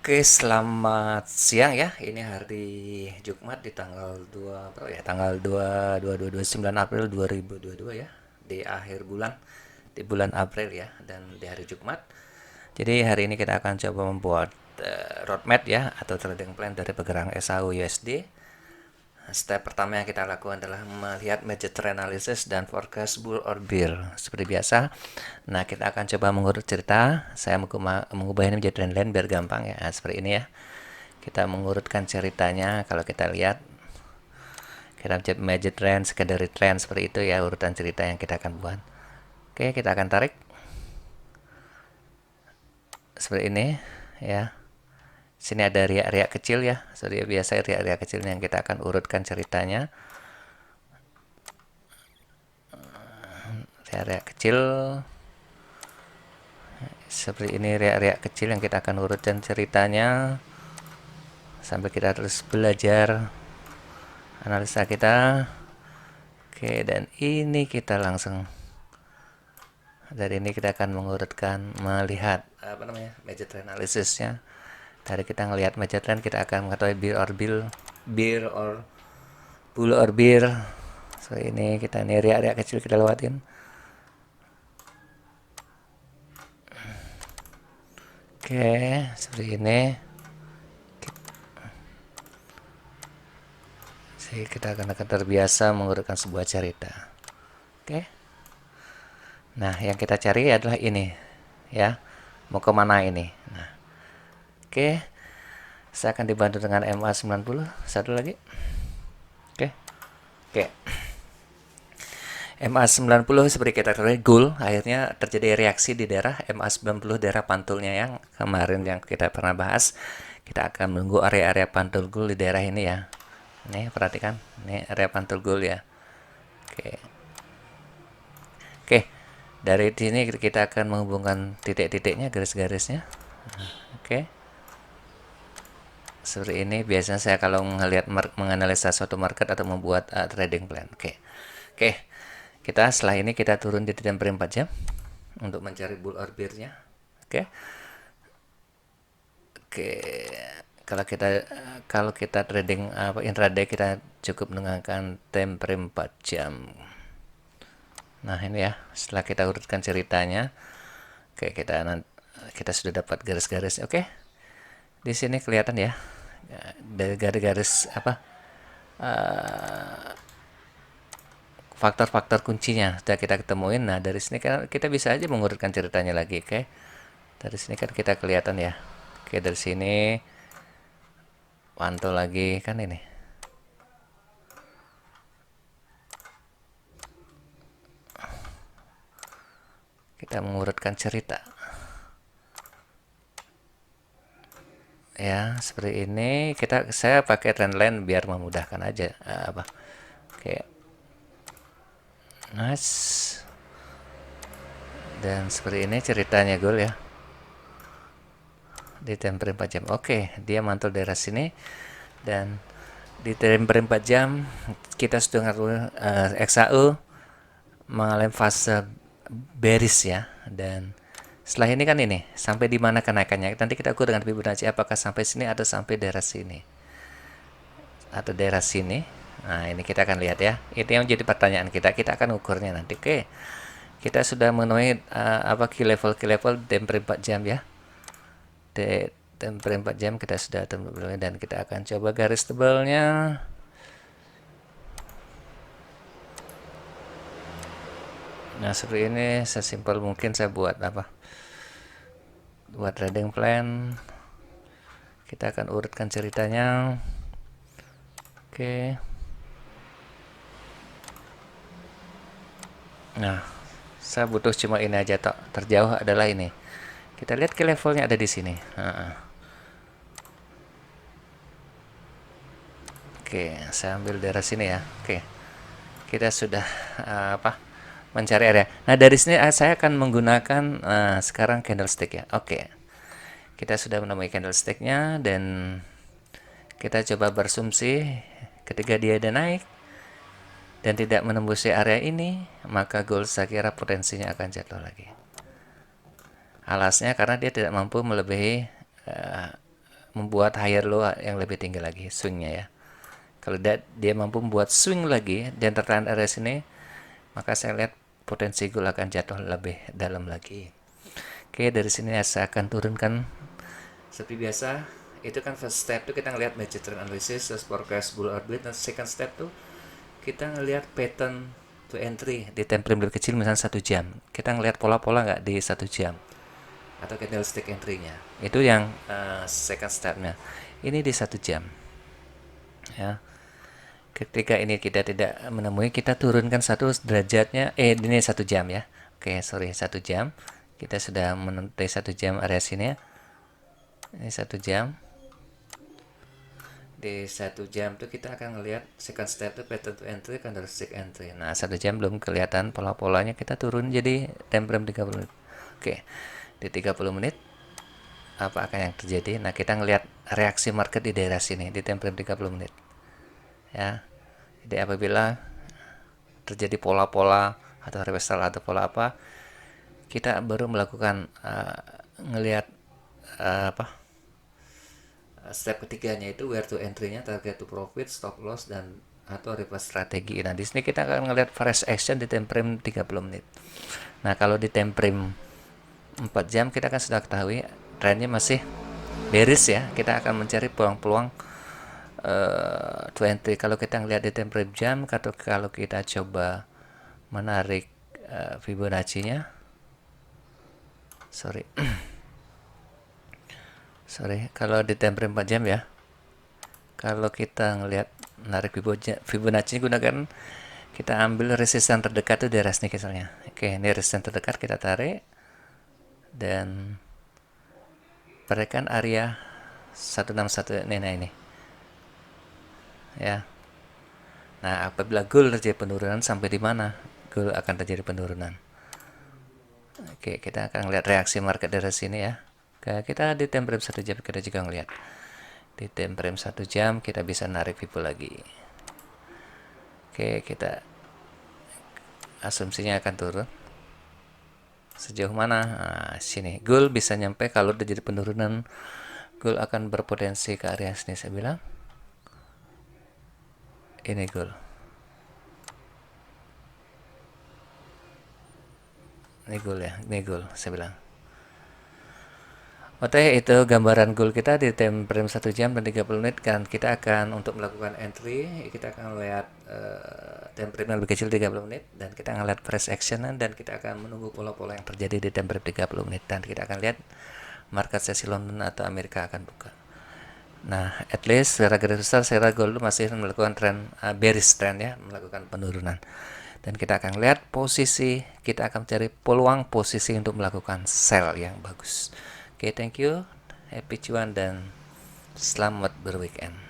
Oke, selamat siang ya. Ini hari Jumat di tanggal 2 berapa ya? Tanggal 9 April 2022 ya. Di akhir bulan, di bulan April ya, dan di hari Jumat. Jadi hari ini kita akan coba membuat roadmap ya atau trading plan dari pergerakan SAU USD. Step pertama yang kita lakukan adalah melihat major trend analysis dan forecast bull or bear seperti biasa. Nah, kita akan coba mengurut cerita. Saya mengubah ini menjadi trendline biar gampang ya. Nah, seperti ini ya. Kita mengurutkan ceritanya. Kalau kita lihat, kita mencet major trend, secondary trend seperti itu ya urutan cerita yang kita akan buat. Oke, kita akan tarik seperti ini ya. Sini ada riak-riak kecil ya. Seperti biasa riak-riak kecilnya yang kita akan urutkan ceritanya. Riak-riak kecil seperti ini, riak-riak kecil yang kita akan urutkan ceritanya sampai kita terus belajar analisa kita. Oke, dan ini kita langsung dari ini kita akan mengurutkan melihat apa namanya major trend analisisnya. Dari kita ngelihat major trend kita akan mengetahui bear or bull or bear. So ini kita ini riak-riak kecil kita lewatin. Oke, seperti ini. Jadi kita akan terbiasa mengurutkan sebuah cerita. Oke. Nah, yang kita cari adalah ini, ya. Mau kemana ini? Nah, oke. Saya akan dibantu dengan MA90. Satu lagi. Oke. Oke. MA90 seperti kita ketahui goal, akhirnya terjadi reaksi di daerah MA90 daerah pantulnya yang kemarin yang kita pernah bahas. Kita akan menunggu area-area pantul goal di daerah ini ya. Nih, perhatikan. Ini area pantul goal ya. Oke. Oke. Dari sini kita akan menghubungkan titik-titiknya, garis-garisnya. Oke. Seperti ini biasanya saya kalau melihat menganalisa suatu market atau membuat trading plan. Oke. Oke. Kita setelah ini kita turun di time frame 4 jam untuk mencari bull or bear-nya. Oke. Oke. Kalau kita trading intraday kita cukup menggunakan time frame 4 jam. Nah, ini ya, setelah kita urutkan ceritanya. Oke, kita sudah dapat garis-garis. Oke. Di sini kelihatan ya. Dari garis-garis apa? Faktor-faktor kuncinya sudah kita ketemuin. Nah, dari sini kan kita bisa aja mengurutkan ceritanya lagi. Oke. Dari sini kan kita kelihatan ya. Oke, dari sini pantau lagi kan ini. Kita mengurutkan cerita. Ya, seperti ini saya pakai trendline biar memudahkan aja apa. Oke. Nice. Dan seperti ini ceritanya Gul ya. Di time frame 4 jam. Oke, dia mantul daerah sini dan di time frame 4 jam kita sudah ngaruh XAU mengalami fase bearish ya, dan setelah ini kan ini sampai di mana kenaikannya nanti kita ukur dengan Fibonacci apakah sampai sini atau sampai daerah sini atau daerah sini. Nah, ini kita akan lihat ya, itu yang menjadi pertanyaan kita akan ukurnya nanti. Oke, kita sudah memenuhi key level time frame 4 jam ya. Di time frame 4 jam kita sudah temukan dan kita akan coba garis tebalnya. Nah, seperti ini sesimpel mungkin saya buat buat trading plan. Kita akan urutkan ceritanya. Oke. Nah, saya butuh cuma ini aja tok. Terjauh adalah ini. Kita lihat ke levelnya ada di sini. Oke, saya ambil daerah sini ya. Oke. Kita sudah mencari area. Nah, dari sini saya akan menggunakan sekarang candlestick ya. Oke. Kita sudah menemui candlesticknya dan kita coba berasumsi ketika dia ada naik dan tidak menembus area ini, maka gold saya kira potensinya akan jatuh lagi. Alasnya karena dia tidak mampu melebihi membuat higher low yang lebih tinggi lagi swingnya ya. Kalau dia mampu membuat swing lagi dan tertahan area sini, maka saya lihat potensi gold akan jatuh lebih dalam lagi. Oke, dari sini saya akan turunkan seperti biasa. Itu kan first step tuh kita ngelihat major trend analysis, terus forecast bull orbit. Dan second step tuh kita ngelihat pattern to entry di time frame kecil, misalnya 1 jam. Kita ngelihat pola-pola nggak di 1 jam atau candlestick entry-nya. Itu yang second step-nya. Ini di 1 jam. Ya. Ketika ini kita tidak menemui, kita turunkan 1 derajatnya. Ini 1 jam ya. Oke, sorry, 1 jam. Kita sudah menentukan 1 jam area sini ya. Ini 1 jam. Di 1 jam tuh kita akan ngelihat second step tuh pattern to entry, candlestick entry. Nah, 1 jam belum kelihatan pola-polanya, kita turun jadi time frame 30 menit. Oke, di 30 menit apa akan yang terjadi? Nah, kita ngelihat reaksi market di daerah sini di time frame 30 menit. Ya. Jadi apabila terjadi pola-pola atau reversal atau pola apa, kita baru melakukan ngelihat apa? Step ketiganya itu where to entry-nya, target to profit, stop loss, dan atau reverse strategi. Nah, di sini kita akan ngelihat fresh action di time frame 30 menit. Nah, kalau di time frame 4 jam kita kan sudah ketahui trennya masih bearish ya. Kita akan mencari peluang-peluang to entry. Kalau kita ngelihat di time frame jam, atau kalau kita coba menarik Fibonacci-nya, sorry kalau di time frame 4 jam ya, kalau kita ngelihat menarik Fibonacci, gunakan, kita ambil resisten terdekat itu daerah sini misalnya. Oke, ini resisten terdekat, kita tarik dan berikan area 161 ini. Nah, ini ya. Nah, apabila gold terjadi penurunan, sampai di mana gold akan terjadi penurunan? Oke, kita akan lihat reaksi market dari sini ya. Kita di time frame 1 jam kita juga ngelihat. Di time frame 1 jam kita bisa narik Fibo lagi. Oke, kita asumsinya akan turun. Sejauh mana? Nah, sini. Gold bisa nyampe, kalau terjadi penurunan, gold akan berpotensi ke area sini saya bilang. Ini gold. Ini gold ya, ini gold saya bilang. Oke, itu gambaran goal kita di time frame 1 jam dan 30 menit. Dan kita akan untuk melakukan entry, kita akan lihat time frame yang lebih kecil 30 menit, dan kita akan lihat fresh action, dan kita akan menunggu pola-pola yang terjadi di time frame 30 menit, dan kita akan lihat market sesi London atau Amerika akan buka. Nah, at least secara garis besar saya kira gold masih melakukan tren bearish trend ya, melakukan penurunan. Dan kita akan lihat posisi, kita akan cari peluang posisi untuk melakukan sell yang bagus. Oke, thank you. Happy cuan dan selamat berweekend.